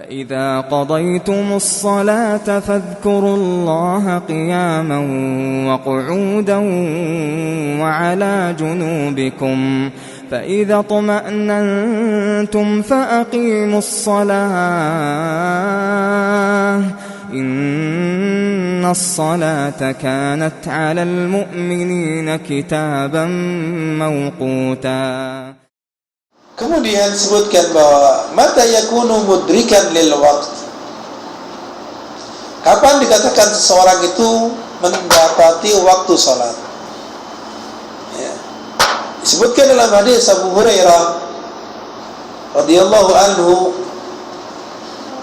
فإذا قضيتم الصلاة فاذكروا الله قياما وقعودا وعلى جنوبكم فإذا اطمأننتم فأقيموا الصلاة إن الصلاة كانت على المؤمنين كتابا موقوتا. Kemudian disebutkan bahwa mata yakunu mudrikan lil waqt. Kapan dikatakan seseorang itu mendapati waktu salat? Ya. Disebutkan dalam hadis Abu Hurairah radhiyallahu anhu,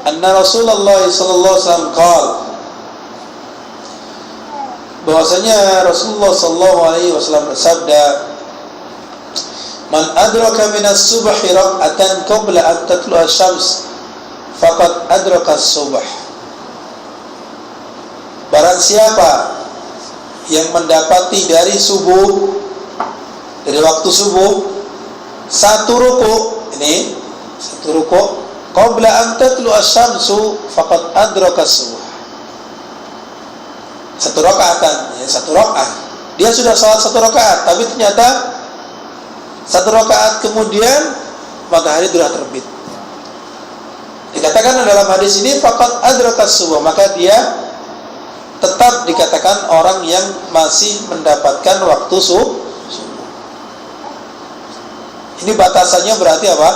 anna Rasulullah sallallahu alaihi wasallam qala, bahwasanya Rasulullah sallallahu alaihi wasallam bersabda, man adraka minas subhi rak'atan qabla an tatlu'a asy-syams faqad adraka as-subh. Barang siapa yang mendapati dari subuh, dari waktu subuh satu ruku qabla an tatlu'a asy-syamsu faqad adraka as-subh. Satu rakaat, dia sudah salat satu rakaat, tapi ternyata satu rakaat kemudian matahari sudah terbit. Dikatakan dalam hadis ini faqad adrakas subuh, maka dia tetap dikatakan orang yang masih mendapatkan waktu subuh. Ini batasannya berarti apa?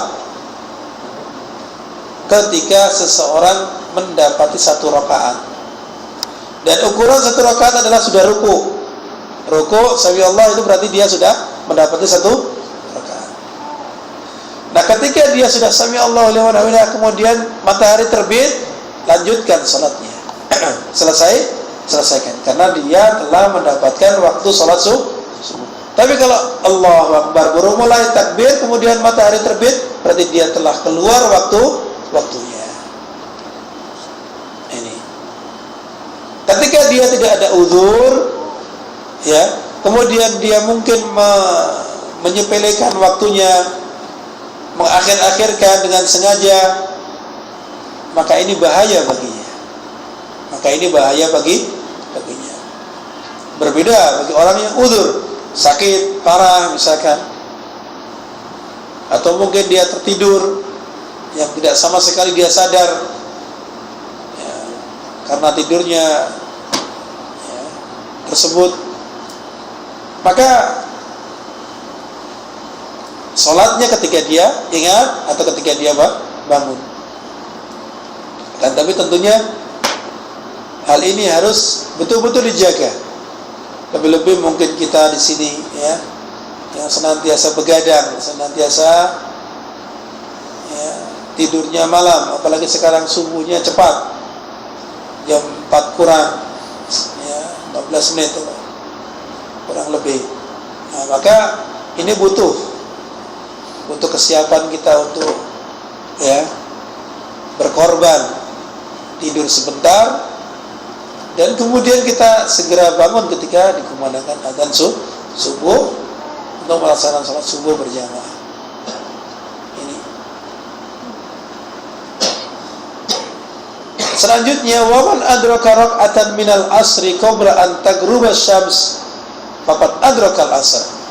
Ketika seseorang mendapati satu rakaat. Dan ukuran satu rakaat adalah sudah ruku. Ruku sami Allah itu berarti dia sudah mendapati satu. Nah, ketika dia sudah sami Allahu liman hamidah, kemudian matahari terbit, lanjutkan salatnya. Selesaikan karena dia telah mendapatkan waktu salat subuh. Tapi kalau Allahu Akbar baru mulai takbir kemudian matahari terbit, berarti dia telah keluar waktunya. Ini. Ketika dia tidak ada uzur, ya, kemudian dia mungkin menyepelekan waktunya, mengakhir-akhirkan dengan sengaja, maka ini bahaya baginya. Berbeda bagi orang yang uzur, sakit parah misalkan, atau mungkin dia tertidur yang tidak sama sekali dia sadar, ya, karena tidurnya ya, tersebut, maka salatnya ketika dia ingat atau ketika dia bangun. Dan tapi tentunya hal ini harus betul-betul dijaga. Lebih-lebih mungkin kita di sini ya, yang senantiasa begadang, senantiasa ya, tidurnya malam, apalagi sekarang subuhnya cepat, jam 4 kurang ya, 15 menit kurang lebih. Nah, maka ini butuh kesiapan kita untuk ya berkorban, tidur sebentar dan kemudian kita segera bangun ketika dikumandangkan adzan subuh untuk melaksanakan salat subuh berjamaah. Ini. Selanjutnya, wa man adraka rak'atan minal asri qabla an taghruba asy-syams faqad adraka al-asr.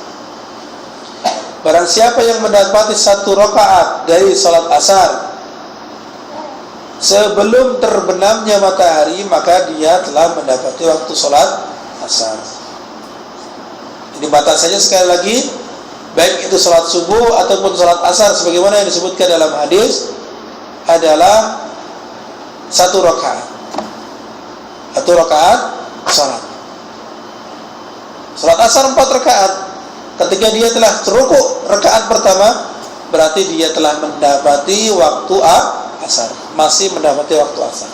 Barang siapa yang mendapati satu rakaat dari salat asar sebelum terbenamnya matahari, maka dia telah mendapati waktu salat asar. Ini batasannya sekali lagi, baik itu salat subuh ataupun salat asar, sebagaimana yang disebutkan dalam hadis, adalah satu rakaat. Satu rakaat salat. Salat asar 4 rakaat. Ketika dia telah rukuk rakaat pertama, berarti dia telah mendapati waktu asar, masih mendapati waktu asar.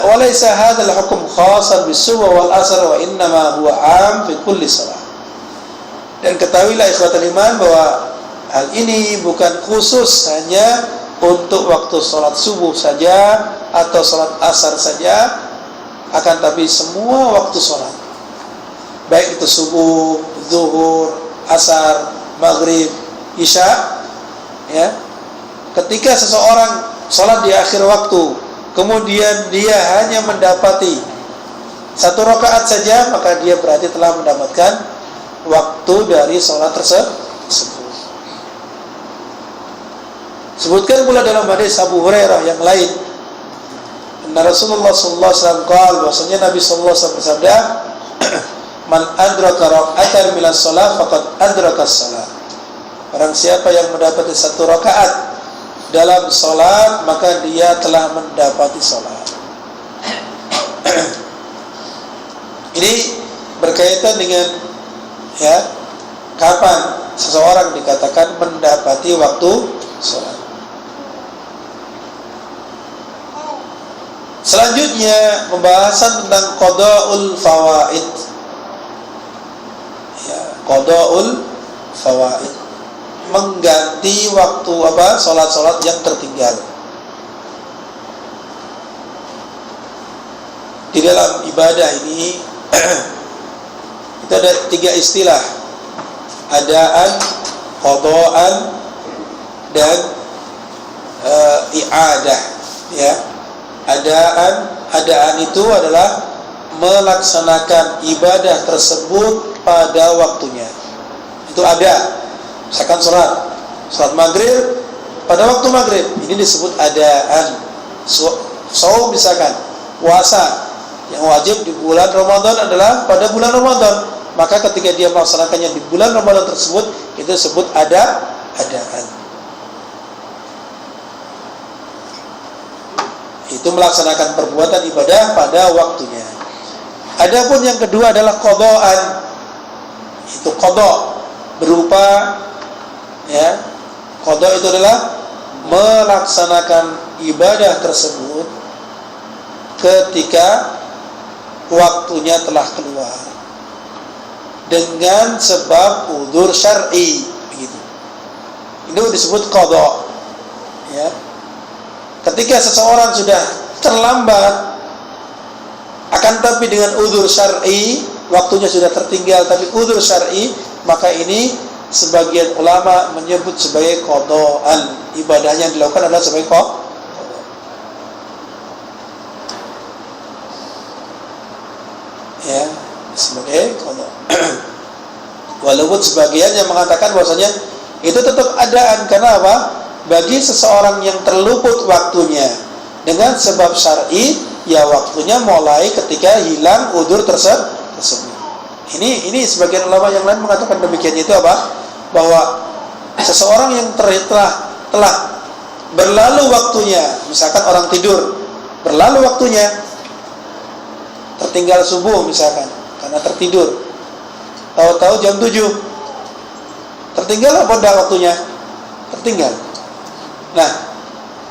Walaysa hadzal hukm khassan bis-subh wal asr wa innama huwa 'am fi kulli shalah. Dan ketahuilah ikhwatul iman bahwa hal ini bukan khusus hanya untuk waktu salat subuh saja atau salat asar saja, akan tapi semua waktu salat, baik itu subuh, zuhur, asar, maghrib, isya, ya, ketika seseorang sholat di akhir waktu, kemudian dia hanya mendapati 1 rakaat saja, maka dia berarti telah mendapatkan waktu dari sholat tersebut. Sebutkan pula dalam hadis Abu Hurairah yang lain, Rasulullah sallallahu alaihi wasallam qala, bahwasanya Nabi sallallahu alaihi wasallam bersabda, man adraka raka'atan minas shalah faqad adraka as-shalah. Barang siapa yang mendapati 1 rakaat dalam salat, maka dia telah mendapati salat. Ini berkaitan dengan kapan seseorang dikatakan mendapati waktu salat. Selanjutnya pembahasan tentang qada'ul fawaid. Qada'ul fawaid, mengganti waktu salat-salat yang tertinggal. Di dalam ibadah ini kita ada 3 istilah: adaan, qada'an, dan i'adah. Adaan itu adalah melaksanakan ibadah tersebut pada waktunya. Itu ada. Misalkan sholat maghrib pada waktu maghrib, ini disebut adaan. Saum misalkan, puasa yang wajib di bulan Ramadan adalah pada bulan Ramadan, maka ketika dia melaksanakannya di bulan Ramadan tersebut, itu disebut adaan. Itu melaksanakan perbuatan ibadah pada waktunya. Adapun yang kedua adalah qada'an. Itu qada' berupa qada' itu adalah melaksanakan ibadah tersebut ketika waktunya telah keluar dengan sebab udzur syar'i, begitu. Itu disebut qada'. Ketika seseorang sudah terlambat, akan tapi dengan udzur syar'i, waktunya sudah tertinggal tapi udzur syar'i, maka ini sebagian ulama menyebut sebagai qada'an. Ibadahnya yang dilakukan adalah sebagai qada'. Sebagai qada'. Walaupun sebagian yang mengatakan bahwasanya itu tetap adaan. Karena apa? Bagi seseorang yang terluput waktunya dengan sebab syar'i, ya waktunya mulai ketika hilang udzur tersebut. Ini sebagian ulama yang lain mengatakan demikian. Itu apa? Bahwa seseorang yang telah berlalu waktunya, misalkan orang tidur, berlalu waktunya, tertinggal subuh misalkan karena tertidur, tahu-tahu jam 7, tertinggal apa enggak waktunya? Tertinggal. Nah,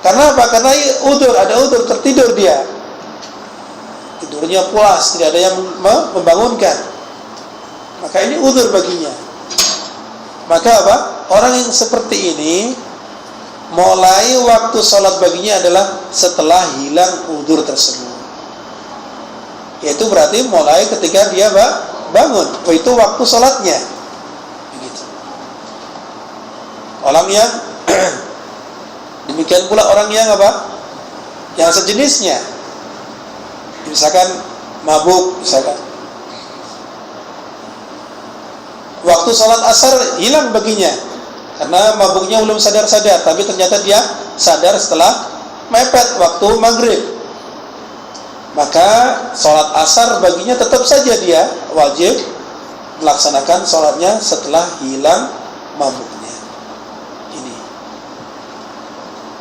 karena apa? Karena ada udzur, tertidur dia, tidurnya pulas, tidak ada yang membangunkan, maka ini udzur baginya. Maka apa? Orang yang seperti ini, mulai waktu sholat baginya adalah setelah hilang udzur tersebut. Yaitu berarti mulai ketika dia bangun, itu waktu sholatnya. Begitu. Orang yang demikian pula orang yang yang sejenisnya, misalkan mabuk, misalkan waktu sholat asar hilang baginya karena mabuknya belum sadar-sadar, tapi ternyata dia sadar setelah mepet waktu maghrib, maka sholat asar baginya tetap saja dia wajib melaksanakan sholatnya setelah hilang mabuknya.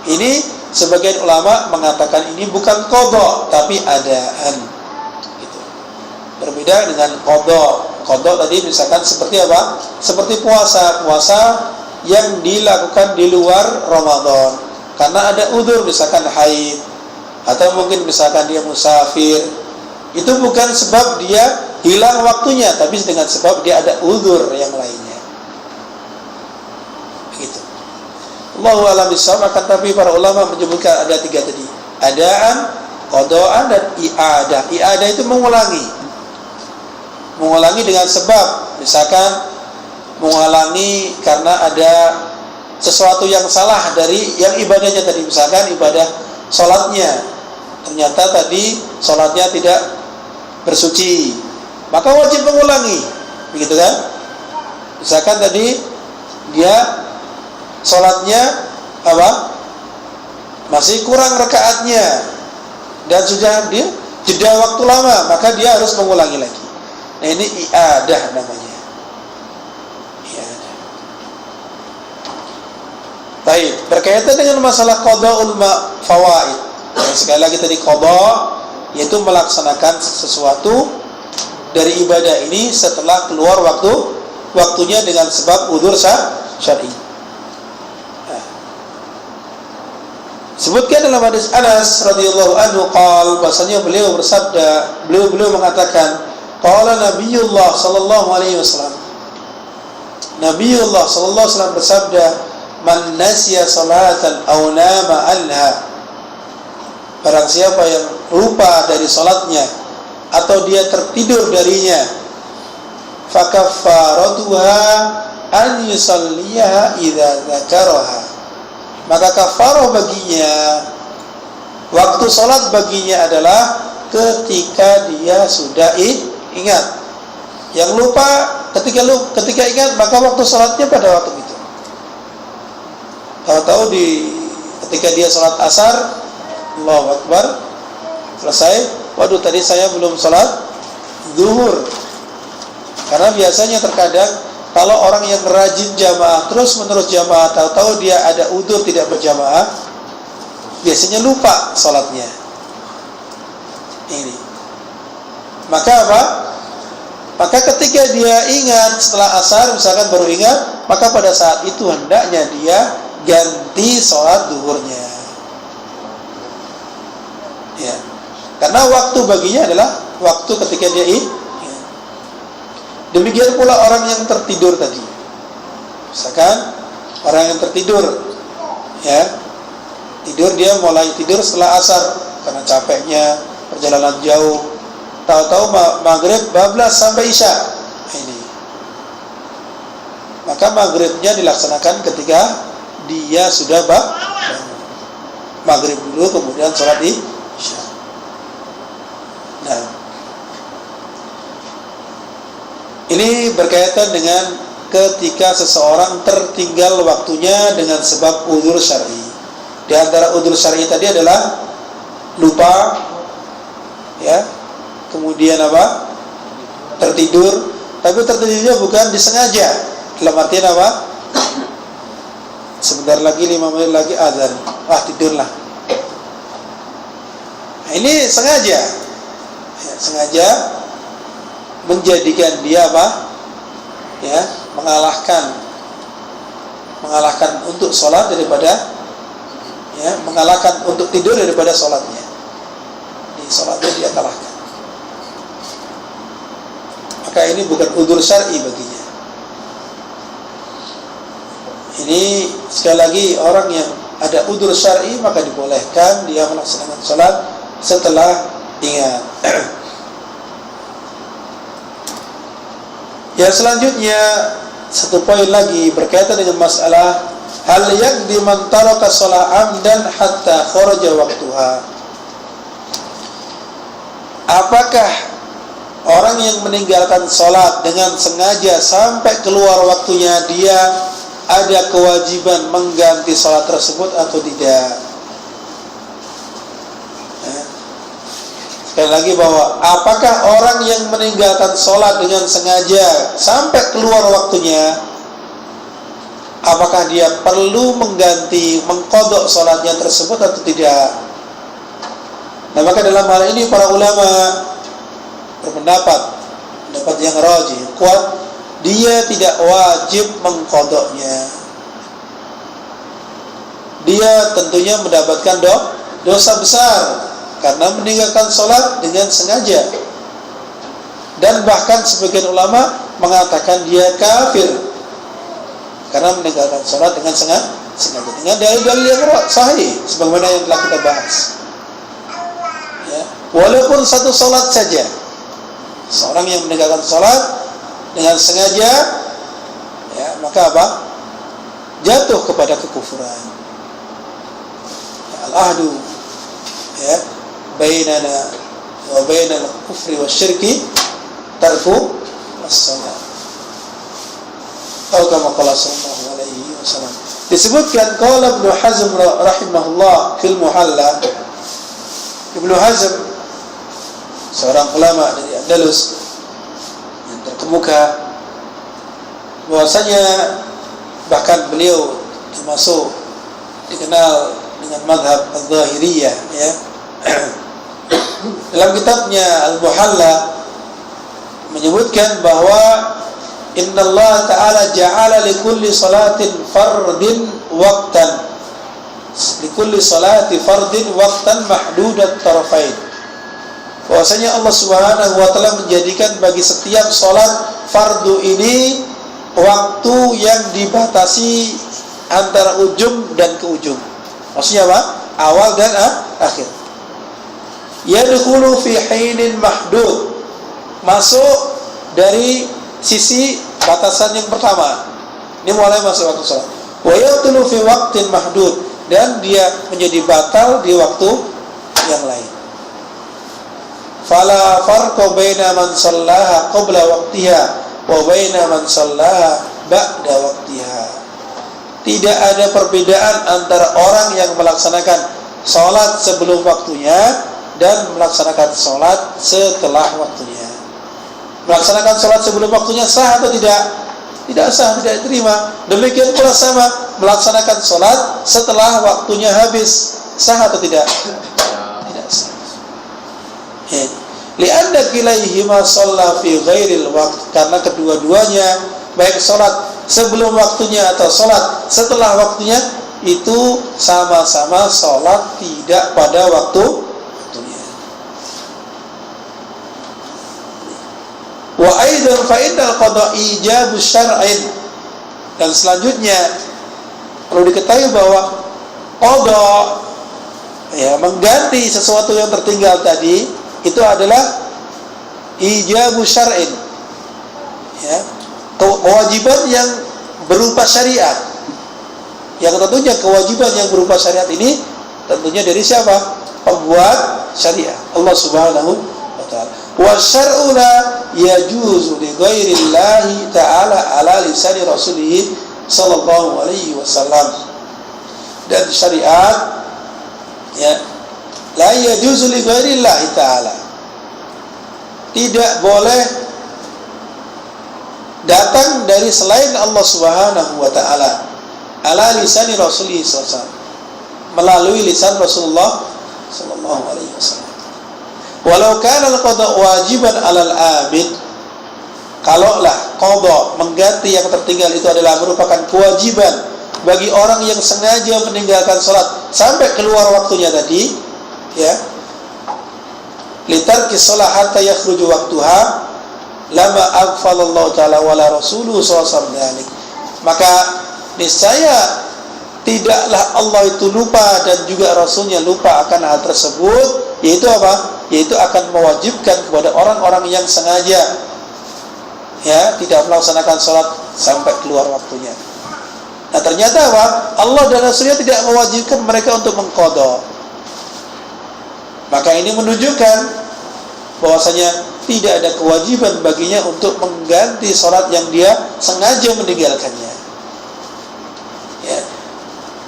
Ini sebagian ulama mengatakan ini bukan qada, tapi adaan. Gitu. Berbeda dengan qada. Qada tadi misalkan seperti apa? Seperti puasa yang dilakukan di luar Ramadan karena ada udzur, misalkan haid, atau mungkin misalkan dia musafir. Itu bukan sebab dia hilang waktunya, tapi dengan sebab dia ada udzur yang lainnya. Begitu. Allahu a'lam bishawab. Akan tapi para ulama menyebutkan ada 3 tadi: adaan, qada'an, dan i'adah. I'adah itu mengulangi dengan sebab, misalkan mengulangi karena ada sesuatu yang salah dari yang ibadahnya tadi. Misalkan ibadah sholatnya, ternyata tadi sholatnya tidak bersuci, maka wajib mengulangi, begitu kan? Misalkan tadi dia sholatnya masih kurang rakaatnya dan sudah dia jeda waktu lama, maka dia harus mengulangi lagi. Nah, ini i'adah namanya. I'adah. Baik, berkaitan dengan masalah qada'ul fawaid. Sekali lagi tadi qada yaitu melaksanakan sesuatu dari ibadah ini setelah keluar waktunya dengan sebab udzur syar'i. Sebutkan dalam hadis Anas radhiyallahu anhu qala, bahasanya beliau bersabda, beliau mengatakan, qala Nabiullah sallallahu alaihi wasallam, Nabiullah sallallahu alaihi wasallam bersabda, man nasiya salatan aw nama anha, barang siapa yang lupa dari salatnya atau dia tertidur darinya, fakaffaratuha an yusalliha idza dzakaraha, maka kafarah baginya, waktu salat baginya adalah ketika dia sudah ingat. Yang lupa ketika ingat, maka waktu salatnya pada waktu itu. Tahu-tahu ketika dia salat asar, Allahu Akbar, selesai, waduh tadi saya belum salat zuhur. Karena biasanya terkadang kalau orang yang rajin jamaah, terus menerus jamaah, tahu-tahu dia ada udzur tidak berjamaah, biasanya lupa salatnya. Ini. Maka apa? Maka ketika dia ingat setelah asar, misalkan baru ingat, maka pada saat itu hendaknya dia ganti salat zuhurnya. Ya. Karena waktu baginya adalah waktu ketika dia demikian pula orang yang tertidur tadi. Misalkan orang yang tertidur, ya, tidur, dia mulai tidur setelah asar karena capeknya perjalanan jauh. Tahu-tahu maghrib bablas sampai isya. Ini. Maka maghribnya dilaksanakan ketika dia sudah maghrib dulu, kemudian sholat isya. Nah, ini berkaitan dengan ketika seseorang tertinggal waktunya dengan sebab udzur syar'i. Di antara udzur syar'i tadi adalah lupa, ya, kemudian tertidur, tapi tertidurnya bukan disengaja. Dalam artian apa? Sebentar lagi 5 menit lagi azan, tidurlah. Nah, ini sengaja, ya, sengaja menjadikan dia ya, mengalahkan untuk sholat daripada, ya, mengalahkan untuk tidur daripada sholatnya. Di sholatnya dia kalahkan. Maka ini bukan udzur syar'i baginya. Ini sekali lagi orang yang ada udzur syar'i maka dibolehkan dia melaksanakan sholat setelah ingat. Yang selanjutnya, satu poin lagi berkaitan dengan masalah hal yaqdi man taraka shalah amdan hatta kharaja waktuha. Apakah orang yang meninggalkan salat dengan sengaja sampai keluar waktunya, dia ada kewajiban mengganti salat tersebut atau tidak? Sekali lagi bahwa apakah orang yang meninggalkan sholat dengan sengaja sampai keluar waktunya, apakah dia perlu mengkodok sholatnya tersebut atau tidak? Nah, maka dalam hal ini para ulama berpendapat yang rajih, kuat, dia tidak wajib mengkodoknya. Dia tentunya mendapatkan dosa besar karena meninggalkan sholat dengan sengaja. Dan bahkan sebagian ulama mengatakan dia kafir karena meninggalkan sholat dengan sengaja, dengan dalil-dalil yang sahih sebagaimana yang telah kita bahas, ya. Walaupun satu sholat saja, seorang yang meninggalkan sholat dengan sengaja, ya, maka jatuh kepada kekufuran. Al-ahdu ya bainana wa bainal kufri wasyirki tarku as-salat. Atau kama qala sallallahu alaihi wasallam. Disebutkan qala Ibnu Hazm rahimahullah fil Muhalla. Ibnu Hazm seorang ulama dari Andalus yang terkemuka, bahwasanya bahkan beliau termasuk dikenal dengan mazhab Az-Zahiriyah ya. Dalam kitabnya Al-Muhalla menyebutkan bahwa innallaha ta'ala ja'ala likulli salatin fardin waqtan, likulli salati fardin waqtan mahdudat tarafain. Bahwasanya Allah Subhanahu wa taala menjadikan bagi setiap salat fardu ini waktu yang dibatasi antara ujung dan ke ujung. Maksudnya apa? Awal dan akhir. Yadkhulu fi hinin mahdud, masuk dari sisi batasan yang pertama. Ini mulai masuk waktu salat. Wa yabtulu fi waqtin mahdud, dan dia menjadi batal di waktu yang lain. Fala farqa baina man shallaha qabla waqtiha wa baina man shallaha ba'da waqtiha. Tidak ada perbedaan antara orang yang melaksanakan salat sebelum waktunya dan melaksanakan salat setelah waktunya. Melaksanakan salat sebelum waktunya sah atau tidak? Tidak sah, tidak diterima. Demikian pula sama melaksanakan salat setelah waktunya habis, sah atau tidak? Tidak sah. Li'anna kilaihima shalla fi ghairil waqt, karena kedua-duanya baik salat sebelum waktunya atau salat setelah waktunya itu sama-sama salat tidak pada waktunya. Wa aidan fa innal qada ijabu syar'in, dan selanjutnya perlu diketahui bahwa qada ya mengganti sesuatu yang tertinggal tadi itu adalah ijabu syar'in ya, kewajiban yang berupa syariat. Yang tentunya kewajiban yang berupa syariat ini tentunya dari siapa? Pembuat syariat, Allah Subhanahu wa taala. Wa syar'u la yajuzu li ghairillahi ta'ala ala lisani rasulih sallallahu alaihi wasallam. Dan syariat ya la yajuzu li ghairillahi ta'ala, tidak boleh datang dari selain Allah Subhanahu wa taala ala lisani rasulih sallallahu alaihi wasallam, melalui lisan Rasulullah sallallahu alaihi wasallam. Walau kana al-qada wajiban 'alal 'abid, kalaulah qada mengganti yang tertinggal itu adalah merupakan kewajiban bagi orang yang sengaja meninggalkan salat sampai keluar waktunya tadi ya, litarki shalah hatta yakhruju waqtuha lama aghfalallahu ta'ala wala rasuluhu sallallahu alaihi, maka niscaya tidaklah Allah itu lupa dan juga Rasulnya lupa akan hal tersebut, yaitu apa? Yaitu akan mewajibkan kepada orang-orang yang sengaja ya tidak melaksanakan sholat sampai keluar waktunya. Nah ternyata apa? Allah dan Rasulnya tidak mewajibkan mereka untuk mengqadha. Maka ini menunjukkan bahwasanya tidak ada kewajiban baginya untuk mengganti sholat yang dia sengaja meninggalkannya ya.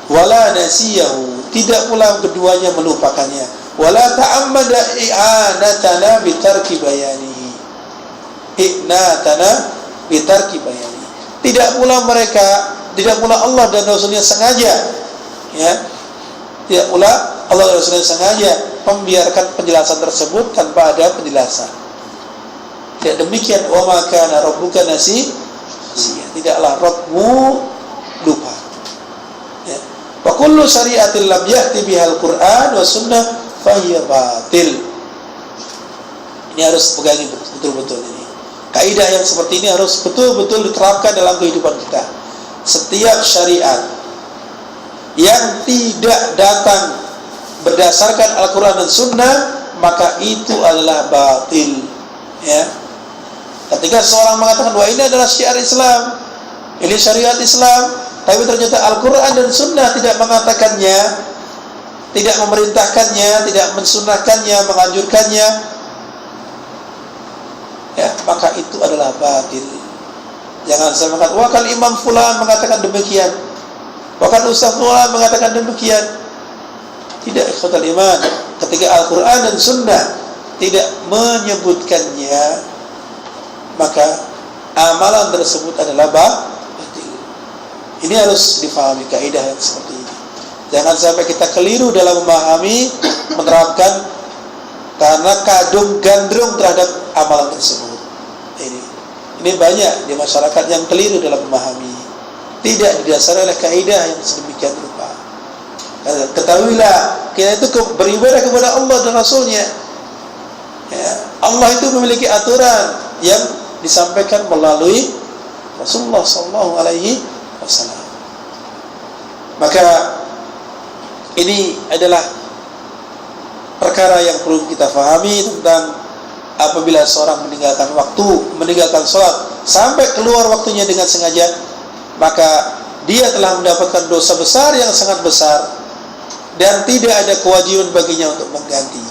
Wala nasiyahu, tidak pula keduanya melupakannya. Wala ta'ammada i'anatana bitarki bayanihi, i'natana bitarki bayanihi. Tidak pula mereka, tidak pula Allah dan Rasulnya sengaja ya, tidak pula Allah dan Rasulnya sengaja membiarkan penjelasan tersebut tanpa ada penjelasan. Tidak demikian, wa ma kana rabbuka nasiya, tidaklah Rabbmu lupa ya. Wa kullu syari'atin lam yahti bihal Qur'an wa sunnah fahiya batil. Ini harus pegangi betul-betul ini. Kaidah yang seperti ini harus betul-betul diterapkan dalam kehidupan kita. Setiap syariat yang tidak datang berdasarkan Al-Quran dan Sunnah, maka itu adalah batil ya. Ketika seseorang mengatakan, wah ini adalah syiar Islam, ini syariat Islam, tapi ternyata Al-Quran dan Sunnah tidak mengatakannya, tidak memerintahkannya, tidak mensunnahkannya, menganjurkannya, ya, maka itu adalah batil. Jangan saya mengatakan, wah kan Imam Fulan mengatakan demikian, wah kan Ustaz Fulan mengatakan demikian. Tidak, ikhwatal iman. Ketika Al-Quran dan Sunnah tidak menyebutkannya, maka amalan tersebut adalah batil. Ini harus difahami kaidah yang seperti ini. Jangan sampai kita keliru dalam memahami, menerapkan, karena kadung gandrung terhadap amalan tersebut. Ini banyak di masyarakat yang keliru dalam memahami, tidak didasari oleh kaidah yang sedemikian rupa. Ketahuilah, kita itu beribadah kepada Allah dan Rasulnya. Ya, Allah itu memiliki aturan yang disampaikan melalui Rasulullah SAW. Maka ini adalah perkara yang perlu kita fahami tentang apabila seorang meninggalkan sholat sampai keluar waktunya dengan sengaja, maka dia telah mendapatkan dosa besar yang sangat besar dan tidak ada kewajiban baginya untuk mengganti.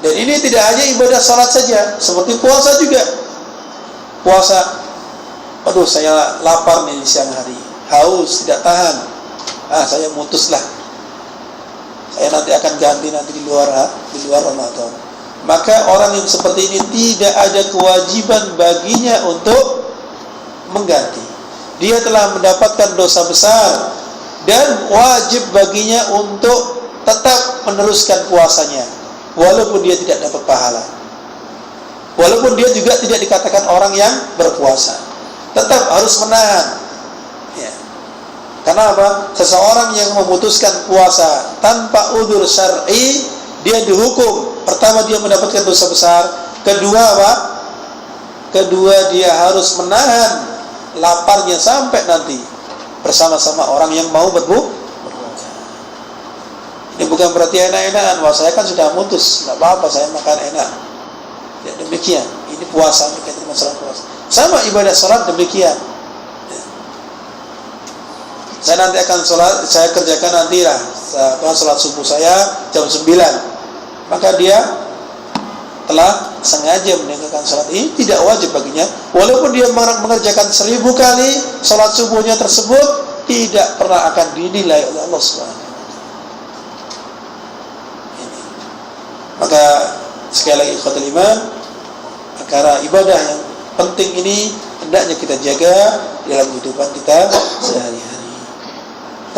Dan ini tidak hanya ibadah salat saja, seperti puasa juga. Puasa, aduh saya lapar nih di siang hari, haus, tidak tahan, saya mutuslah, saya nanti akan ganti nanti di luar Ramadan. Maka orang yang seperti ini tidak ada kewajiban baginya untuk mengganti. Dia telah mendapatkan dosa besar dan wajib baginya untuk tetap meneruskan puasanya, walaupun dia tidak dapat pahala, walaupun dia juga tidak dikatakan orang yang berpuasa, tetap harus menahan. Ya. Karena apa? Seseorang yang memutuskan puasa tanpa udzur syar'i, dia dihukum. Pertama, dia mendapatkan dosa besar. Kedua apa? Kedua, dia harus menahan laparnya sampai nanti bersama-sama orang yang mau berbuka. Ini bukan berarti enak-enakan, wah saya kan sudah mutus, tidak apa-apa saya makan enak. Ya, demikian. Ini puasa, ini masalah puasa. Sama ibadah salat demikian. Ya. Saya nanti akan sholat, saya kerjakan nantilah sholat subuh saya jam 9. Maka dia telah sengaja meninggalkan sholat ini, tidak wajib baginya, walaupun dia mengerjakan 1000 kali sholat subuhnya tersebut, tidak pernah akan dinilai oleh Allah SWT. Maka sekali lagi ikhwatul iman, perkara ibadah yang penting ini hendaknya kita jaga dalam kehidupan kita sehari-hari.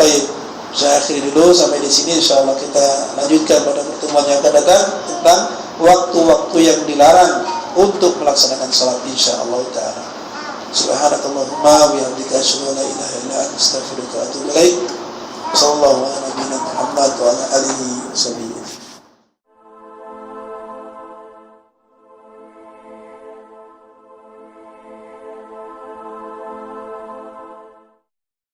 Baik, saya akhiri dulu sampai di sini. Insyaallah kita lanjutkan pada pertemuan yang akan datang tentang waktu-waktu yang dilarang untuk melaksanakan salat insyaallah taala. Subhanakallahumma wa bihamdika asyhadu an la ilaha illa anta astaghfiruka wa atubu ilaik. Sallallahu alaihi wa sallam Muhammad wa ala alihi wa sahbihi.